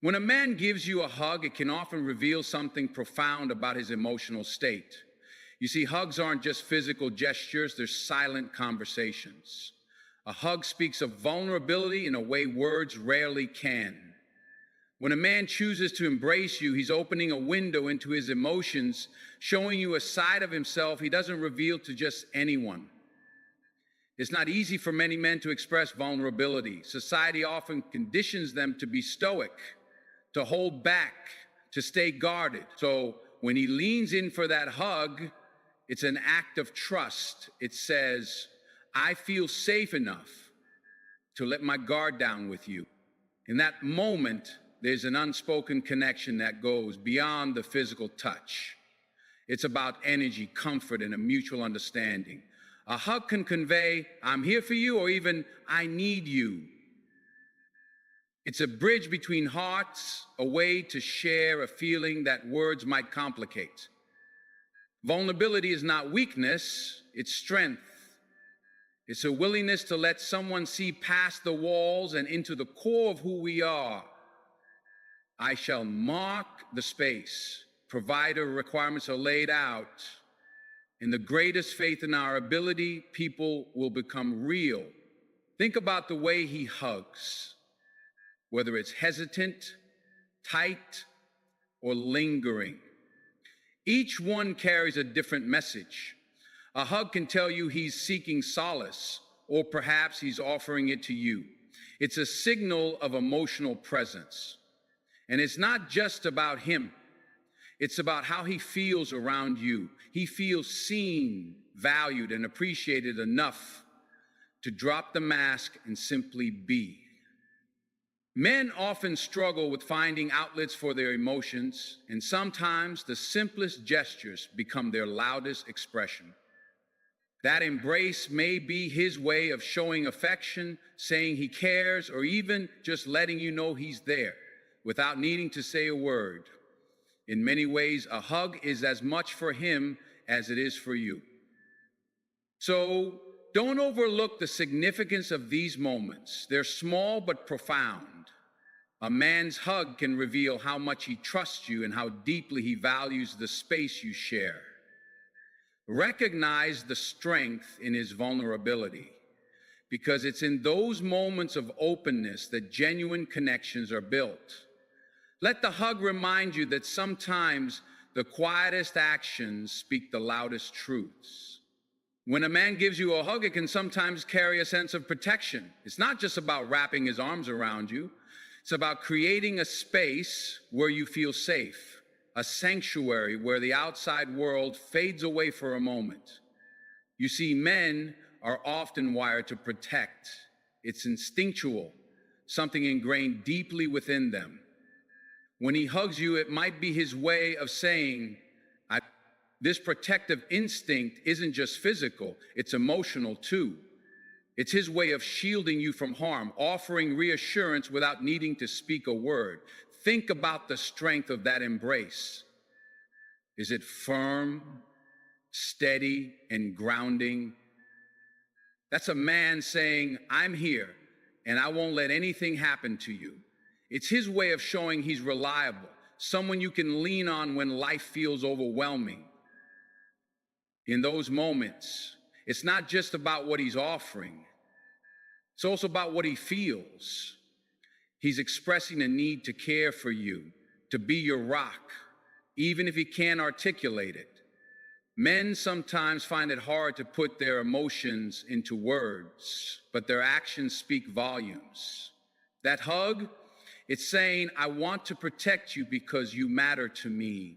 When a man gives you a hug, it can often reveal something profound about his emotional state. You see, hugs aren't just physical gestures, they're silent conversations. A hug speaks of vulnerability in a way words rarely can. When a man chooses to embrace you, he's opening a window into his emotions, showing you a side of himself he doesn't reveal to just anyone. It's not easy for many men to express vulnerability. Society often conditions them to be stoic, to hold back, to stay guarded. So when he leans in for that hug, it's an act of trust. It says, I feel safe enough to let my guard down with you. In that moment, there's an unspoken connection that goes beyond the physical touch. It's about energy, comfort, and a mutual understanding. A hug can convey, I'm here for you, or even, I need you. It's a bridge between hearts, a way to share a feeling that words might complicate. Vulnerability is not weakness, it's strength. It's a willingness to let someone see past the walls and into the core of who we are. I shall mark the space. Provider requirements are laid out. In the greatest faith in our ability, people will become real. Think about the way he hugs, whether it's hesitant, tight, or lingering. Each one carries a different message. A hug can tell you he's seeking solace, or perhaps he's offering it to you. It's a signal of emotional presence. And it's not just about him. It's about how he feels around you. He feels seen, valued, and appreciated enough to drop the mask and simply be. Men often struggle with finding outlets for their emotions, and sometimes the simplest gestures become their loudest expression. That embrace may be his way of showing affection, saying he cares, or even just letting you know he's there without needing to say a word. In many ways, a hug is as much for him as it is for you. So don't overlook the significance of these moments. They're small but profound. A man's hug can reveal how much he trusts you and how deeply he values the space you share. Recognize the strength in his vulnerability, because it's in those moments of openness that genuine connections are built. Let the hug remind you that sometimes the quietest actions speak the loudest truths. When a man gives you a hug, it can sometimes carry a sense of protection. It's not just about wrapping his arms around you. It's about creating a space where you feel safe, a sanctuary where the outside world fades away for a moment. You see, men are often wired to protect. It's instinctual, something ingrained deeply within them. When he hugs you, it might be his way of saying, this protective instinct isn't just physical, it's emotional too. It's his way of shielding you from harm, offering reassurance without needing to speak a word. Think about the strength of that embrace. Is it firm, steady, and grounding? That's a man saying, I'm here, and I won't let anything happen to you. It's his way of showing he's reliable, someone you can lean on when life feels overwhelming. In those moments, it's not just about what he's offering. It's also about what he feels. He's expressing a need to care for you, to be your rock, even if he can't articulate it. Men sometimes find it hard to put their emotions into words, but their actions speak volumes. That hug, it's saying, I want to protect you because you matter to me.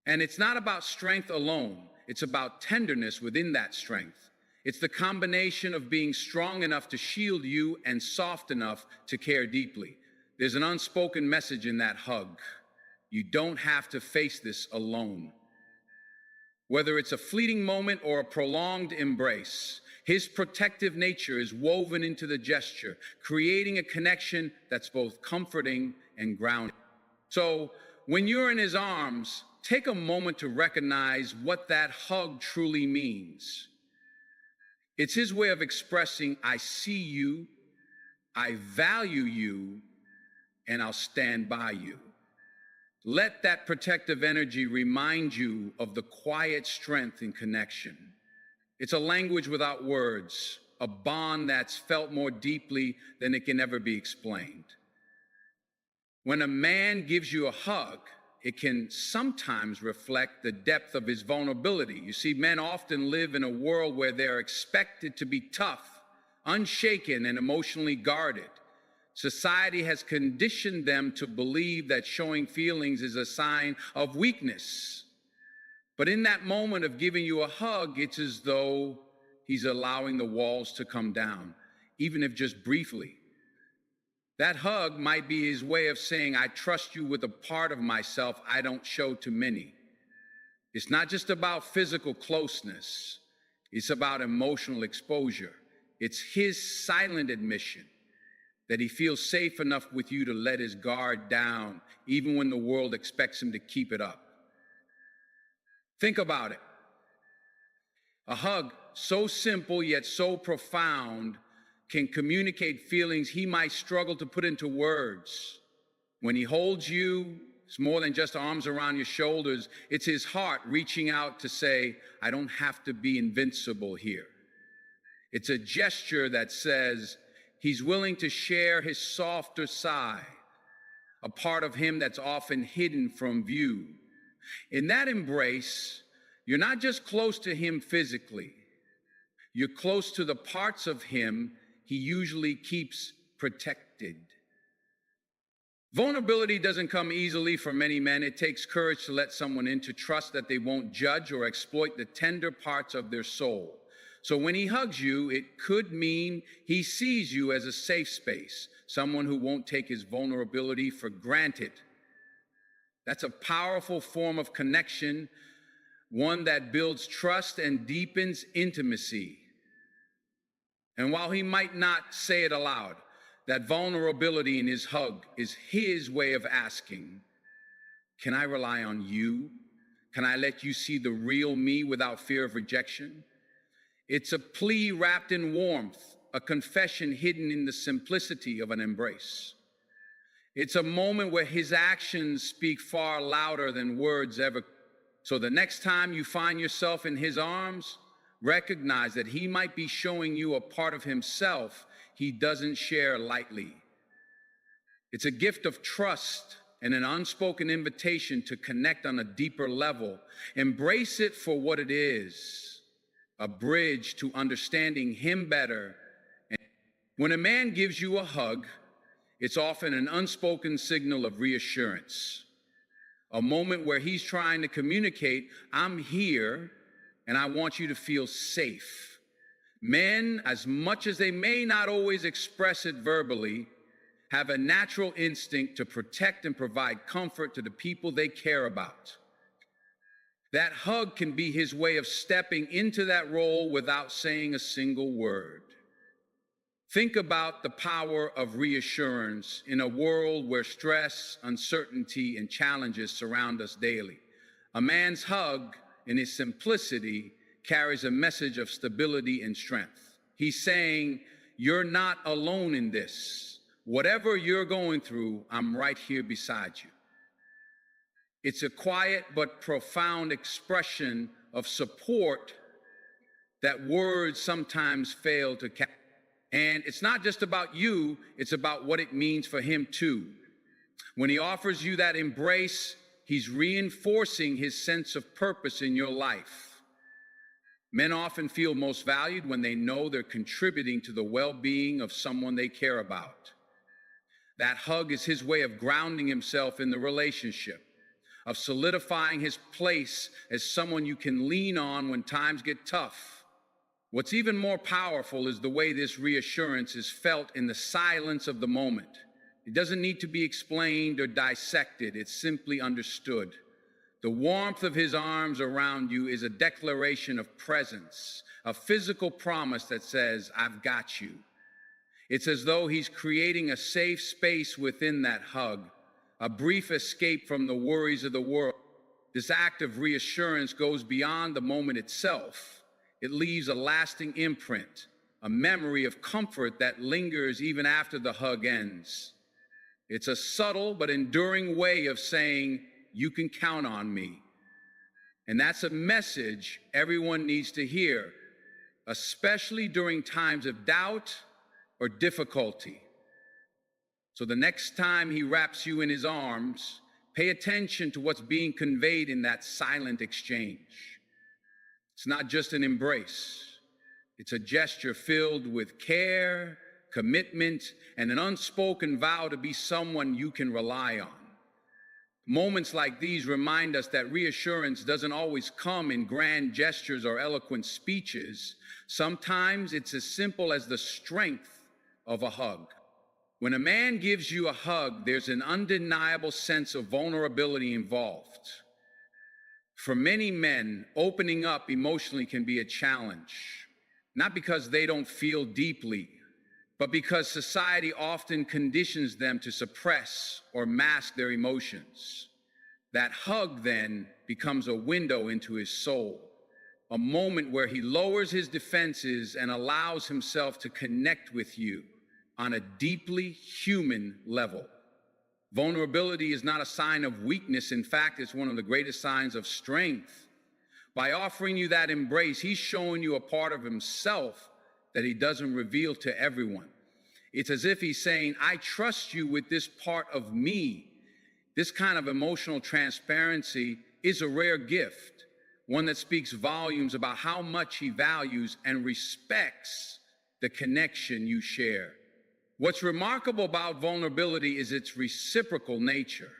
And it's not about strength alone. It's about tenderness within that strength. It's the combination of being strong enough to shield you and soft enough to care deeply. There's an unspoken message in that hug. You don't have to face this alone. Whether it's a fleeting moment or a prolonged embrace, his protective nature is woven into the gesture, creating a connection that's both comforting and grounding. So when you're in his arms, take a moment to recognize what that hug truly means. It's his way of expressing, I see you, I value you, and I'll stand by you. Let that protective energy remind you of the quiet strength in connection. It's a language without words, a bond that's felt more deeply than it can ever be explained. When a man gives you a hug, it can sometimes reflect the depth of his vulnerability. You see, men often live in a world where they're expected to be tough, unshaken, and emotionally guarded. Society has conditioned them to believe that showing feelings is a sign of weakness. But in that moment of giving you a hug, it's as though he's allowing the walls to come down, even if just briefly. That hug might be his way of saying, I trust you with a part of myself I don't show to many. It's not just about physical closeness. It's about emotional exposure. It's his silent admission that he feels safe enough with you to let his guard down, even when the world expects him to keep it up. Think about it. A hug so simple yet so profound can communicate feelings he might struggle to put into words. When he holds you, it's more than just arms around your shoulders. It's his heart reaching out to say, I don't have to be invincible here. It's a gesture that says he's willing to share his softer side, a part of him that's often hidden from view. In that embrace, you're not just close to him physically, you're close to the parts of him he usually keeps protected. Vulnerability doesn't come easily for many men. It takes courage to let someone in, to trust that they won't judge or exploit the tender parts of their soul. So when he hugs you, it could mean he sees you as a safe space, someone who won't take his vulnerability for granted. That's a powerful form of connection, one that builds trust and deepens intimacy. And while he might not say it aloud, that vulnerability in his hug is his way of asking, can I rely on you? Can I let you see the real me without fear of rejection? It's a plea wrapped in warmth, a confession hidden in the simplicity of an embrace. It's a moment where his actions speak far louder than words ever. So the next time you find yourself in his arms, recognize that he might be showing you a part of himself he doesn't share lightly. It's a gift of trust and an unspoken invitation to connect on a deeper level. Embrace it for what it is, a bridge to understanding him better. When a man gives you a hug, it's often an unspoken signal of reassurance, a moment where he's trying to communicate, I'm here, and I want you to feel safe. Men, as much as they may not always express it verbally, have a natural instinct to protect and provide comfort to the people they care about. That hug can be his way of stepping into that role without saying a single word. Think about the power of reassurance in a world where stress, uncertainty, and challenges surround us daily. A man's hug, in its simplicity, carries a message of stability and strength. He's saying, you're not alone in this. Whatever you're going through, I'm right here beside you. It's a quiet but profound expression of support that words sometimes fail to capture. And it's not just about you, it's about what it means for him too. When he offers you that embrace, he's reinforcing his sense of purpose in your life. Men often feel most valued when they know they're contributing to the well-being of someone they care about. That hug is his way of grounding himself in the relationship, of solidifying his place as someone you can lean on when times get tough. What's even more powerful is the way this reassurance is felt in the silence of the moment. It doesn't need to be explained or dissected, it's simply understood. The warmth of his arms around you is a declaration of presence, a physical promise that says, I've got you. It's as though he's creating a safe space within that hug, a brief escape from the worries of the world. This act of reassurance goes beyond the moment itself. It leaves a lasting imprint, a memory of comfort that lingers even after the hug ends. It's a subtle but enduring way of saying, you can count on me. And that's a message everyone needs to hear, especially during times of doubt or difficulty. So the next time he wraps you in his arms, pay attention to what's being conveyed in that silent exchange. It's not just an embrace. It's a gesture filled with care, commitment, and an unspoken vow to be someone you can rely on. Moments like these remind us that reassurance doesn't always come in grand gestures or eloquent speeches. Sometimes it's as simple as the strength of a hug. When a man gives you a hug, there's an undeniable sense of vulnerability involved. For many men, opening up emotionally can be a challenge, not because they don't feel deeply, but because society often conditions them to suppress or mask their emotions. That hug then becomes a window into his soul, a moment where he lowers his defenses and allows himself to connect with you on a deeply human level. Vulnerability is not a sign of weakness. In fact, it's one of the greatest signs of strength. By offering you that embrace, he's showing you a part of himself that he doesn't reveal to everyone. It's as if he's saying, I trust you with this part of me. This kind of emotional transparency is a rare gift, one that speaks volumes about how much he values and respects the connection you share. What's remarkable about vulnerability is its reciprocal nature.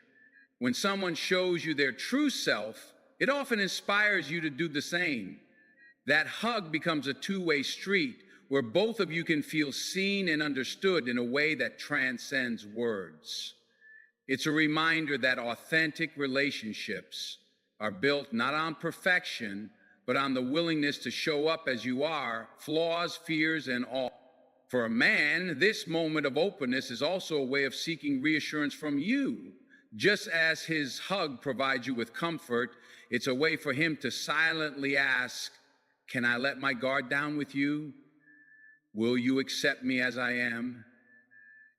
When someone shows you their true self, it often inspires you to do the same. That hug becomes a two-way street where both of you can feel seen and understood in a way that transcends words. It's a reminder that authentic relationships are built not on perfection, but on the willingness to show up as you are, flaws, fears, and all. For a man, this moment of openness is also a way of seeking reassurance from you. Just as his hug provides you with comfort, it's a way for him to silently ask, can I let my guard down with you? Will you accept me as I am?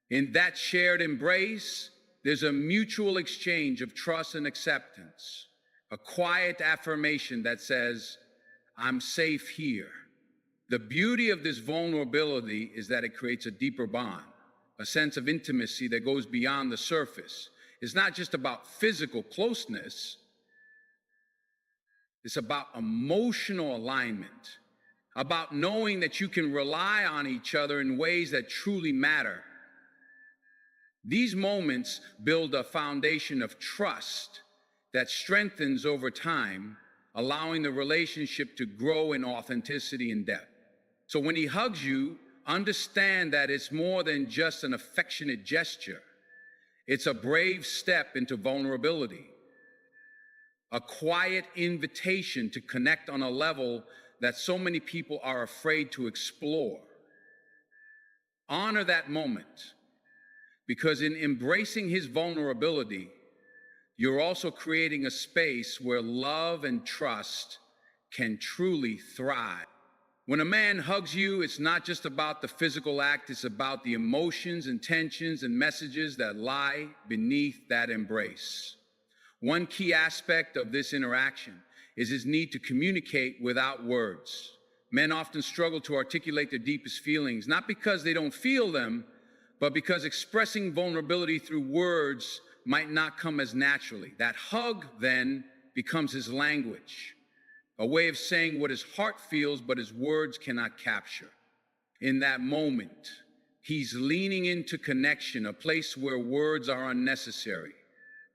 In that shared embrace, there's a mutual exchange of trust and acceptance, a quiet affirmation that says, I'm safe here. The beauty of this vulnerability is that it creates a deeper bond, a sense of intimacy that goes beyond the surface. It's not just about physical closeness. It's about emotional alignment, about knowing that you can rely on each other in ways that truly matter. These moments build a foundation of trust that strengthens over time, allowing the relationship to grow in authenticity and depth. So when he hugs you, understand that it's more than just an affectionate gesture. It's a brave step into vulnerability, a quiet invitation to connect on a level that so many people are afraid to explore. Honor that moment, because in embracing his vulnerability, you're also creating a space where love and trust can truly thrive. When a man hugs you, it's not just about the physical act, it's about the emotions, intentions, and messages that lie beneath that embrace. One key aspect of this interaction is his need to communicate without words. Men often struggle to articulate their deepest feelings, not because they don't feel them, but because expressing vulnerability through words might not come as naturally. That hug then becomes his language, a way of saying what his heart feels, but his words cannot capture. In that moment, he's leaning into connection, a place where words are unnecessary.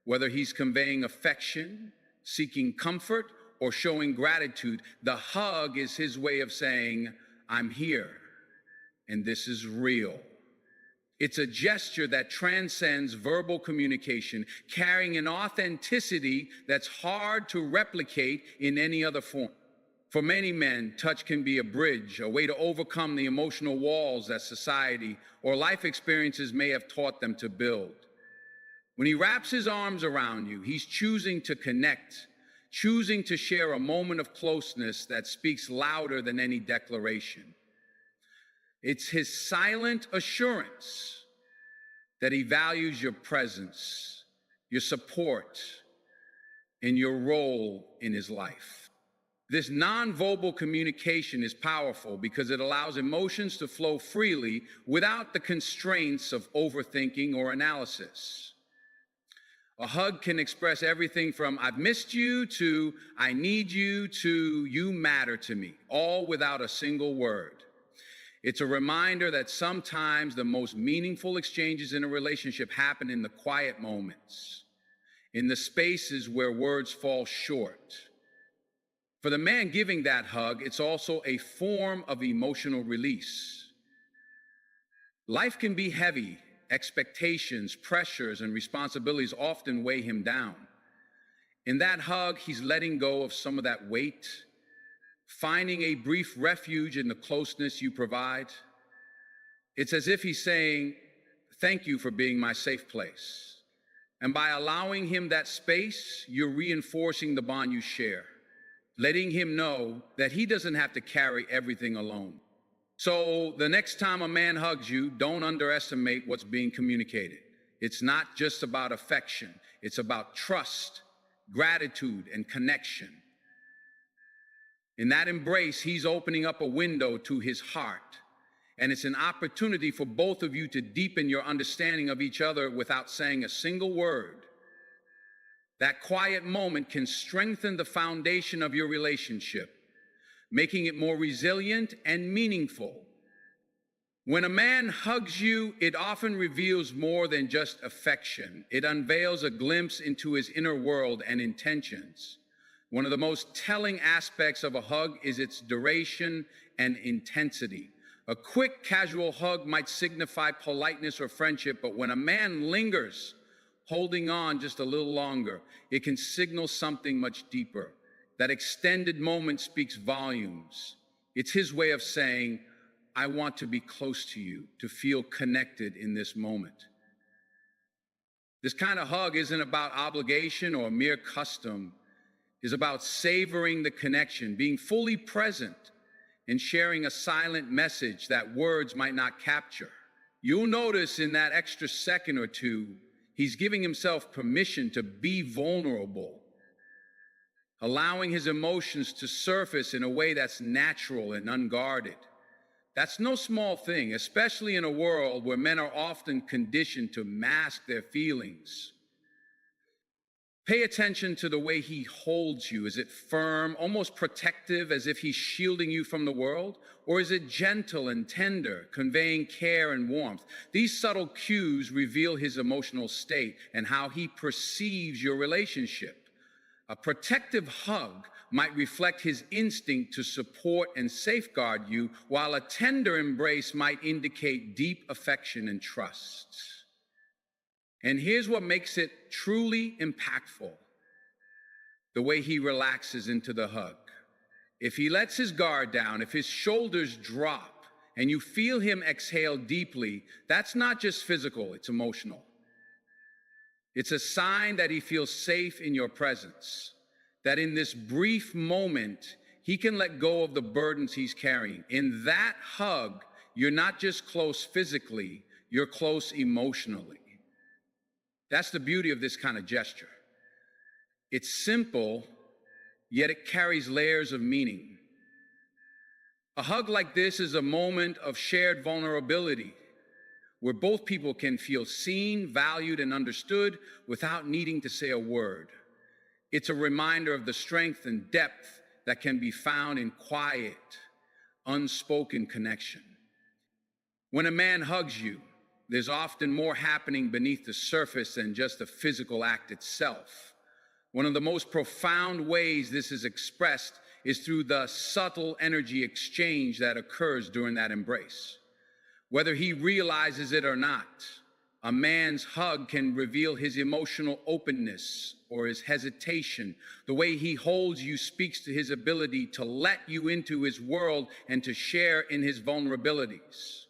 Whether he's conveying affection, seeking comfort, or showing gratitude, the hug is his way of saying, I'm here, and this is real. It's a gesture that transcends verbal communication, carrying an authenticity that's hard to replicate in any other form. For many men, touch can be a bridge, a way to overcome the emotional walls that society or life experiences may have taught them to build. When he wraps his arms around you, he's choosing to connect, choosing to share a moment of closeness that speaks louder than any declaration. It's his silent assurance that he values your presence, your support, and your role in his life. This nonverbal communication is powerful because it allows emotions to flow freely without the constraints of overthinking or analysis. A hug can express everything from "I've missed you" to "I need you" to "you matter to me," all without a single word. It's a reminder that sometimes the most meaningful exchanges in a relationship happen in the quiet moments, in the spaces where words fall short. For the man giving that hug, it's also a form of emotional release. Life can be heavy. Expectations, pressures, and responsibilities often weigh him down. In that hug, he's letting go of some of that weight, finding a brief refuge in the closeness you provide. It's as if he's saying, "Thank you for being my safe place." And by allowing him that space, you're reinforcing the bond you share, letting him know that he doesn't have to carry everything alone. So the next time a man hugs you, don't underestimate what's being communicated. It's not just about affection. It's about trust, gratitude, and connection. In that embrace, he's opening up a window to his heart. And it's an opportunity for both of you to deepen your understanding of each other without saying a single word. That quiet moment can strengthen the foundation of your relationship, making it more resilient and meaningful. When a man hugs you, it often reveals more than just affection. It unveils a glimpse into his inner world and intentions. One of the most telling aspects of a hug is its duration and intensity. A quick, casual hug might signify politeness or friendship, but when a man lingers, holding on just a little longer, it can signal something much deeper. That extended moment speaks volumes. It's his way of saying, "I want to be close to you, to feel connected in this moment." This kind of hug isn't about obligation or mere custom. It's about savoring the connection, being fully present, and sharing a silent message that words might not capture. You'll notice in that extra second or two, he's giving himself permission to be vulnerable, allowing his emotions to surface in a way that's natural and unguarded. That's no small thing, especially in a world where men are often conditioned to mask their feelings. Pay attention to the way he holds you. Is it firm, almost protective, as if he's shielding you from the world? Or is it gentle and tender, conveying care and warmth? These subtle cues reveal his emotional state and how he perceives your relationship. A protective hug might reflect his instinct to support and safeguard you, while a tender embrace might indicate deep affection and trust. And here's what makes it truly impactful: the way he relaxes into the hug. If he lets his guard down, if his shoulders drop, and you feel him exhale deeply, that's not just physical, it's emotional. It's a sign that he feels safe in your presence, that in this brief moment, he can let go of the burdens he's carrying. In that hug, you're not just close physically, you're close emotionally. That's the beauty of this kind of gesture. It's simple, yet it carries layers of meaning. A hug like this is a moment of shared vulnerability, where both people can feel seen, valued, and understood without needing to say a word. It's a reminder of the strength and depth that can be found in quiet, unspoken connection. When a man hugs you, there's often more happening beneath the surface than just the physical act itself. One of the most profound ways this is expressed is through the subtle energy exchange that occurs during that embrace. Whether he realizes it or not, a man's hug can reveal his emotional openness or his hesitation. The way he holds you speaks to his ability to let you into his world and to share in his vulnerabilities.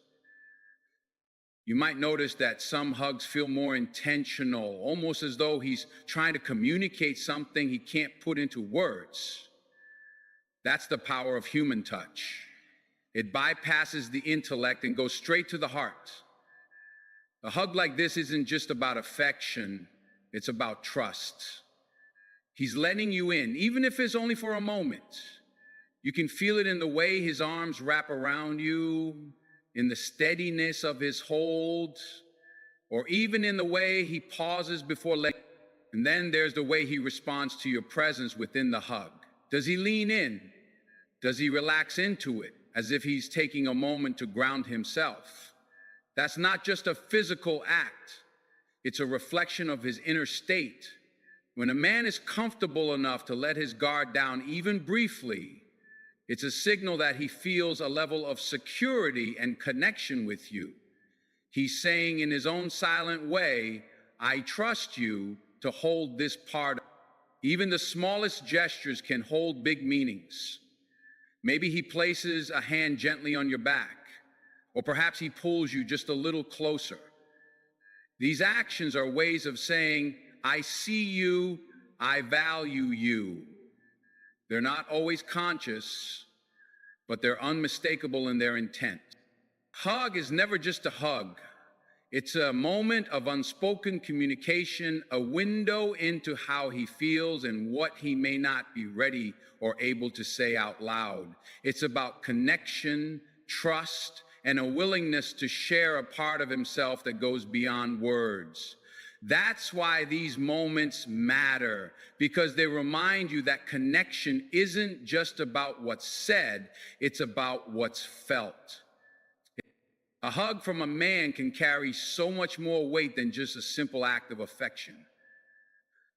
You might notice that some hugs feel more intentional, almost as though he's trying to communicate something he can't put into words. That's the power of human touch. It bypasses the intellect and goes straight to the heart. A hug like this isn't just about affection, it's about trust. He's letting you in, even if it's only for a moment. You can feel it in the way his arms wrap around you, in the steadiness of his hold, or even in the way he pauses before letting. And then there's the way he responds to your presence within the hug. Does he lean in? Does he relax into it, as if he's taking a moment to ground himself? That's not just a physical act. It's a reflection of his inner state. When a man is comfortable enough to let his guard down, even briefly, it's a signal that he feels a level of security and connection with you. He's saying in his own silent way, I trust you to hold this part. Even the smallest gestures can hold big meanings. Maybe he places a hand gently on your back, or perhaps he pulls you just a little closer. These actions are ways of saying, I see you, I value you. They're not always conscious, but they're unmistakable in their intent. Hug is never just a hug. It's a moment of unspoken communication, a window into how he feels and what he may not be ready or able to say out loud. It's about connection, trust, and a willingness to share a part of himself that goes beyond words. That's why these moments matter, because they remind you that connection isn't just about what's said, it's about what's felt. A hug from a man can carry so much more weight than just a simple act of affection.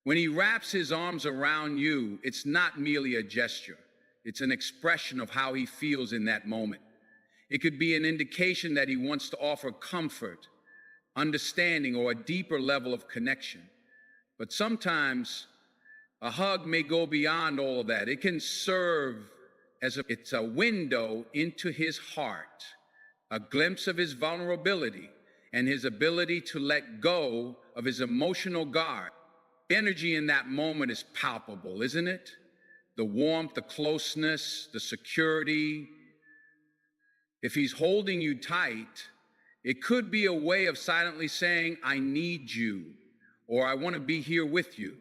When he wraps his arms around you, it's not merely a gesture. It's an expression of how he feels in that moment. It could be an indication that he wants to offer comfort, understanding, or a deeper level of connection. But sometimes a hug may go beyond all of that. It can serve as it's a window into his heart, a glimpse of his vulnerability and his ability to let go of his emotional guard. Energy in that moment is palpable, isn't it? The warmth, the closeness, the security. If he's holding you tight, it could be a way of silently saying, I need you, or I want to be here with you.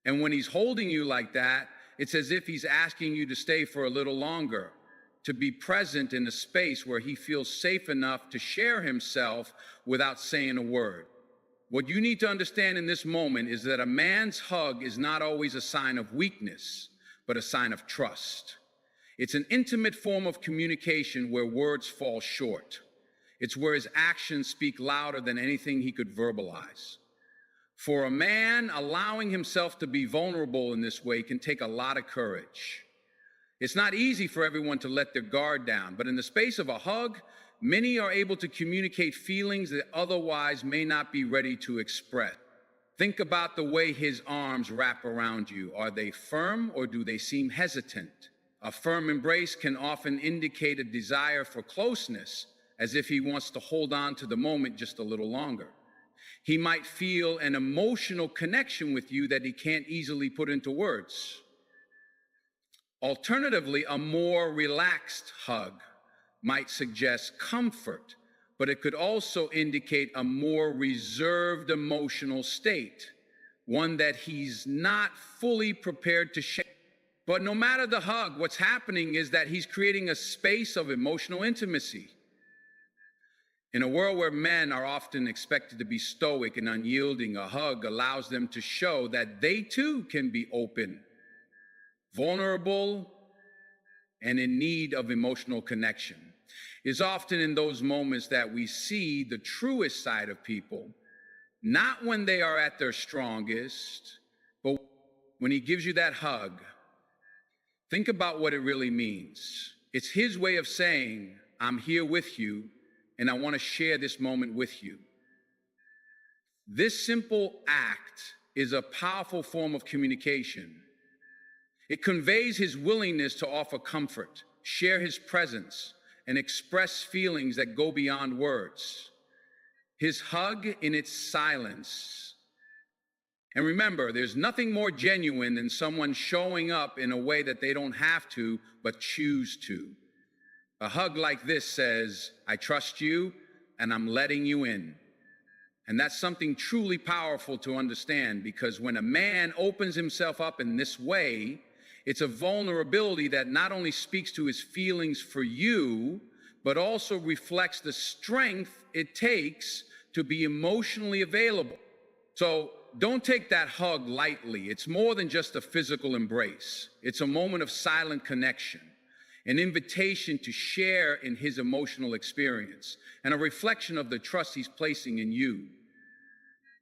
And when he's holding you like that, it's as if he's asking you to stay for a little longer, to be present in a space where he feels safe enough to share himself without saying a word. What you need to understand in this moment is that a man's hug is not always a sign of weakness, but a sign of trust. It's an intimate form of communication where words fall short. It's where his actions speak louder than anything he could verbalize. For a man, allowing himself to be vulnerable in this way can take a lot of courage. It's not easy for everyone to let their guard down, but in the space of a hug, many are able to communicate feelings that otherwise may not be ready to express. Think about the way his arms wrap around you. Are they firm or do they seem hesitant? A firm embrace can often indicate a desire for closeness, as if he wants to hold on to the moment just a little longer. He might feel an emotional connection with you that he can't easily put into words. Alternatively, a more relaxed hug might suggest comfort, but it could also indicate a more reserved emotional state, one that he's not fully prepared to share. But no matter the hug, what's happening is that he's creating a space of emotional intimacy. In a world where men are often expected to be stoic and unyielding, a hug allows them to show that they too can be open, vulnerable, and in need of emotional connection. It's often in those moments that we see the truest side of people, not when they are at their strongest, but when he gives you that hug. Think about what it really means. It's his way of saying, I'm here with you, and I want to share this moment with you. This simple act is a powerful form of communication. It conveys his willingness to offer comfort, share his presence, and express feelings that go beyond words. His hug in its silence. And remember, there's nothing more genuine than someone showing up in a way that they don't have to, but choose to. A hug like this says, I trust you, and I'm letting you in. And that's something truly powerful to understand, because when a man opens himself up in this way, it's a vulnerability that not only speaks to his feelings for you, but also reflects the strength it takes to be emotionally available. So don't take that hug lightly. It's more than just a physical embrace. It's a moment of silent connection, an invitation to share in his emotional experience, and a reflection of the trust he's placing in you.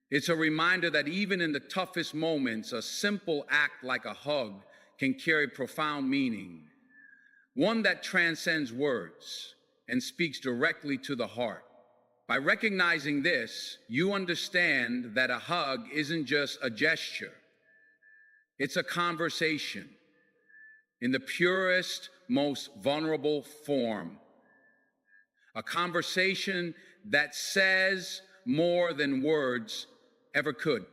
It's a reminder that even in the toughest moments, a simple act like a hug can carry profound meaning, one that transcends words and speaks directly to the heart. By recognizing this, you understand that a hug isn't just a gesture. It's a conversation in the purest, most vulnerable form. A conversation that says more than words ever could.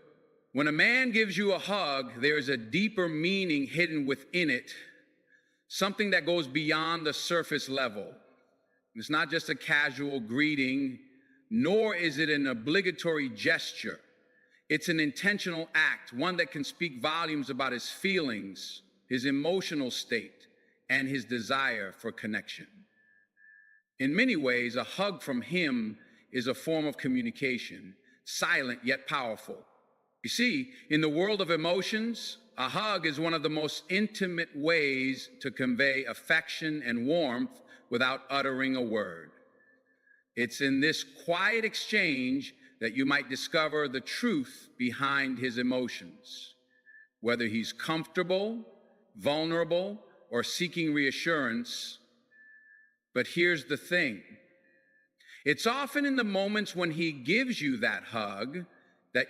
When a man gives you a hug, there's a deeper meaning hidden within it, something that goes beyond the surface level. It's not just a casual greeting, nor is it an obligatory gesture. It's an intentional act, one that can speak volumes about his feelings, his emotional state, and his desire for connection. In many ways, a hug from him is a form of communication, silent yet powerful. You see, in the world of emotions, a hug is one of the most intimate ways to convey affection and warmth without uttering a word. It's in this quiet exchange that you might discover the truth behind his emotions, whether he's comfortable, vulnerable, or seeking reassurance. But here's the thing. It's often in the moments when he gives you that hug that,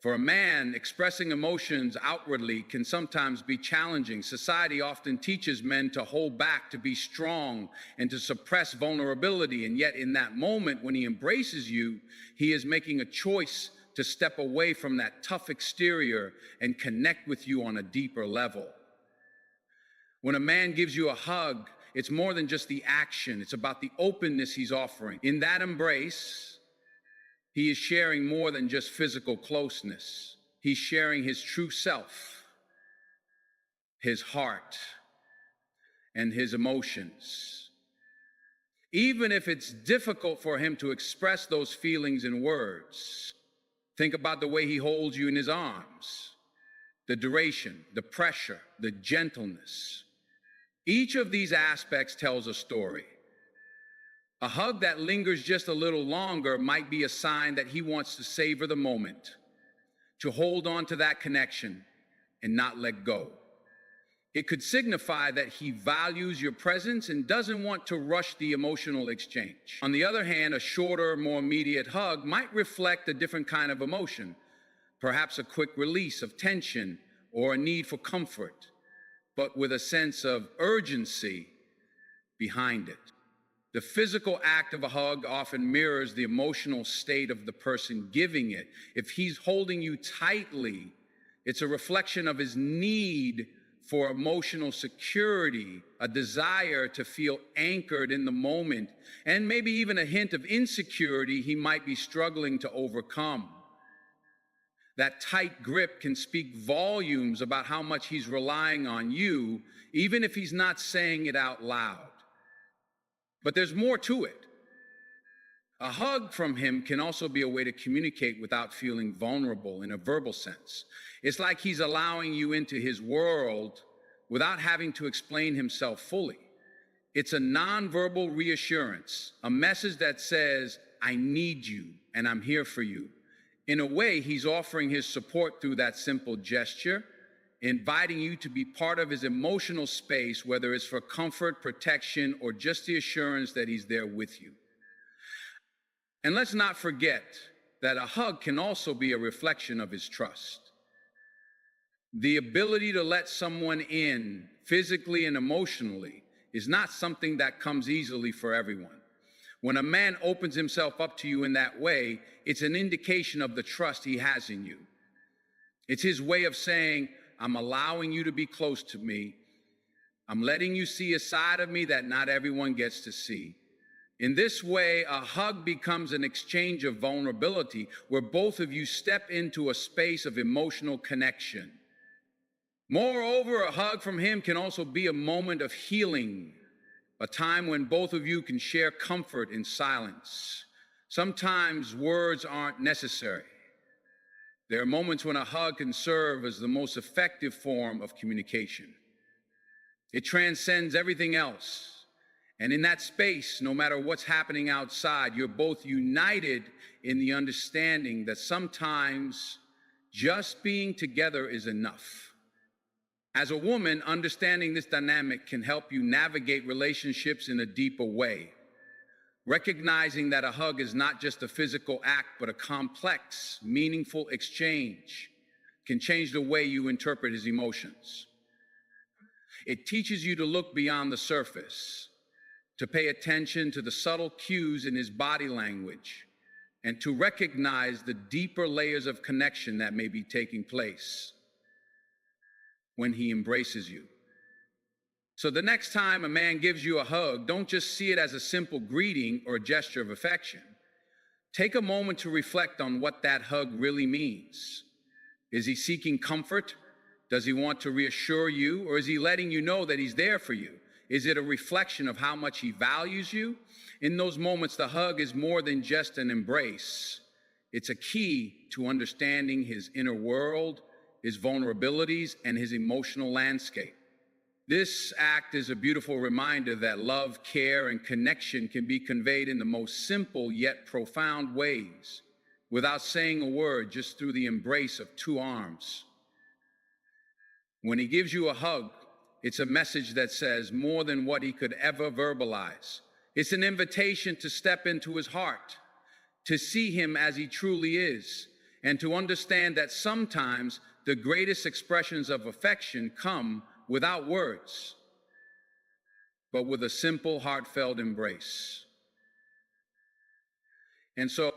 for a man, expressing emotions outwardly can sometimes be challenging. Society often teaches men to hold back, to be strong, and to suppress vulnerability. And yet in that moment when he embraces you, he is making a choice to step away from that tough exterior and connect with you on a deeper level. When a man gives you a hug, it's more than just the action. It's about the openness he's offering. In that embrace, he is sharing more than just physical closeness. He's sharing his true self, his heart, and his emotions. Even if it's difficult for him to express those feelings in words, think about the way he holds you in his arms, the duration, the pressure, the gentleness. Each of these aspects tells a story. A hug that lingers just a little longer might be a sign that he wants to savor the moment, to hold on to that connection and not let go. It could signify that he values your presence and doesn't want to rush the emotional exchange. On the other hand, a shorter, more immediate hug might reflect a different kind of emotion, perhaps a quick release of tension or a need for comfort, but with a sense of urgency behind it. The physical act of a hug often mirrors the emotional state of the person giving it. If he's holding you tightly, it's a reflection of his need for emotional security, a desire to feel anchored in the moment, and maybe even a hint of insecurity he might be struggling to overcome. That tight grip can speak volumes about how much he's relying on you, even if he's not saying it out loud. But there's more to it. A hug from him can also be a way to communicate without feeling vulnerable in a verbal sense. It's like he's allowing you into his world without having to explain himself fully. It's a nonverbal reassurance, a message that says, I need you and I'm here for you. In a way, he's offering his support through that simple gesture, inviting you to be part of his emotional space, whether it's for comfort, protection, or just the assurance that he's there with you. And let's not forget that a hug can also be a reflection of his trust. The ability to let someone in physically and emotionally is not something that comes easily for everyone. When a man opens himself up to you in that way, it's an indication of the trust he has in you. It's his way of saying, I'm allowing you to be close to me. I'm letting you see a side of me that not everyone gets to see. In this way, a hug becomes an exchange of vulnerability where both of you step into a space of emotional connection. Moreover, a hug from him can also be a moment of healing, a time when both of you can share comfort in silence. Sometimes words aren't necessary. There are moments when a hug can serve as the most effective form of communication. It transcends everything else. And in that space, no matter what's happening outside, you're both united in the understanding that sometimes just being together is enough. As a woman, understanding this dynamic can help you navigate relationships in a deeper way. Recognizing that a hug is not just a physical act, but a complex, meaningful exchange can change the way you interpret his emotions. It teaches you to look beyond the surface, to pay attention to the subtle cues in his body language, and to recognize the deeper layers of connection that may be taking place when he embraces you. So the next time a man gives you a hug, don't just see it as a simple greeting or a gesture of affection. Take a moment to reflect on what that hug really means. Is he seeking comfort? Does he want to reassure you? Or is he letting you know that he's there for you? Is it a reflection of how much he values you? In those moments, the hug is more than just an embrace. It's a key to understanding his inner world, his vulnerabilities, and his emotional landscape. This act is a beautiful reminder that love, care, and connection can be conveyed in the most simple yet profound ways, without saying a word, just through the embrace of two arms. When he gives you a hug, it's a message that says more than what he could ever verbalize. It's an invitation to step into his heart, to see him as he truly is, and to understand that sometimes the greatest expressions of affection come without words, but with a simple, heartfelt embrace. And so